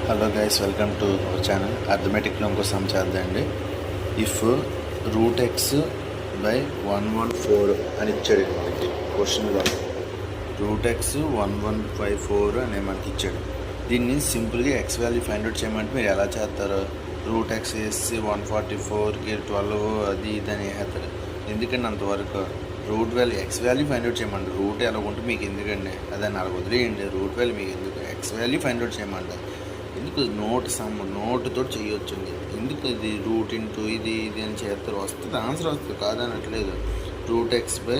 Hello guys, welcome to our channel. అర్థమెటిక్లో ఇంకో sum చేద్దామండి. ఇఫ్ రూట్ ఎక్స్ బై 114 అని ఇచ్చాడు మనకి క్వశ్చన్లో. రూట్ ఎక్స్ 1154 అని మనకి ఇచ్చాడు. దీన్ని సింపుల్గా ఎక్స్ వాల్యూ ఫైండ్ అవుట్ చేయమంటే మీరు ఎలా చేస్తారు? రూట్ ఎక్స్ వేసి 144కి 12 అది ఇది అని వేస్తారు. ఎందుకండి అంతవరకు root value X value find out చేయమండి. రూట్ ఎలా ఉంటే మీకు ఎందుకండి? అదని అలా వదిలేయండి. రూట్ వాల్యూ మీకు ఎందుకు? ఎక్స్ వాల్యూ ఫైండ్ అవుట్ చేయమంటారు. ఎందుకు నోటుతో చేయొచ్చండి. ఎందుకు ఇది రూట్ ఇంటూ ఇది అని చేస్తారు? వస్తుంది, ఆన్సర్ వస్తుంది, కాదనట్లేదు. రూట్ ఎక్స్ బై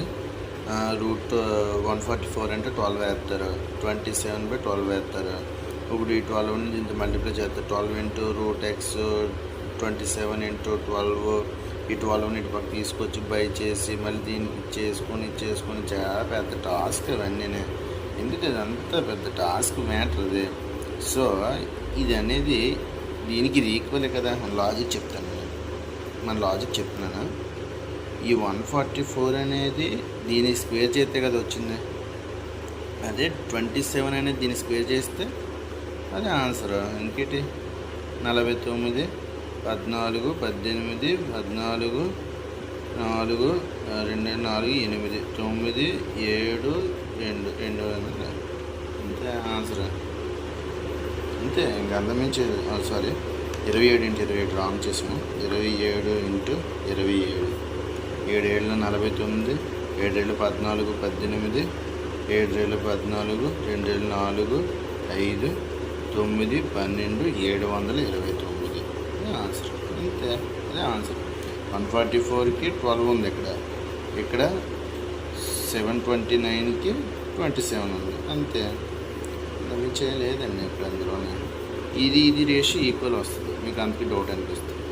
రూట్ 144 అంటే 12 వేస్తారు. 27/12 వేస్తారు. ఇప్పుడు ఈ 12 నుంచి ఇంత మల్టిప్లై చేస్తారు. 12 ఇంటూ రూట్ ఎక్స్ 27 ఇంటూ 12. ఈ 12 ఇటు పక్క తీసుకొచ్చి బై చేసి మళ్ళీ దీనికి చేసుకొని చాలా పెద్ద టాస్క్ అవన్నీ. ఎందుకు అంత పెద్ద టాస్క్ మ్యాటర్ అది. సో ఇది అనేది దీనికి ఇది ఈక్వలే కదా. మన లాజిక్ చెప్తున్నాను. ఈ 144 అనేది దీన్ని స్క్వేర్ చేస్తే కదా వచ్చింది. అదే 27 అనేది దీన్ని స్క్వేర్ చేస్తే అదే ఆన్సర్. ఇంకేంటి 49, 14, 18, 14, 4, 2, 4, 8, 9, 7, 2 అంతే ఆన్సర్. అంతే, ఇంకా అంతమించి 27 × 27 రాంగ్ చేసాము. 27 × 27 7 7 49, 7 7 14, 18, 7 7 14, 2 4, 5, 9, 12, 729 ఆన్సర్. అంతే, అదే ఆన్సర్. 144కి 12 ఉంది ఇక్కడ 729కి 27 ఉంది. అంతే, అవి చేయలేదండి. ఇప్పుడు అందులోనే ఇది రేషియో ఈక్వల్ వస్తుంది. మీకు అందుకే డౌట్ అనిపిస్తుంది.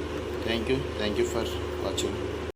Thank you for watching.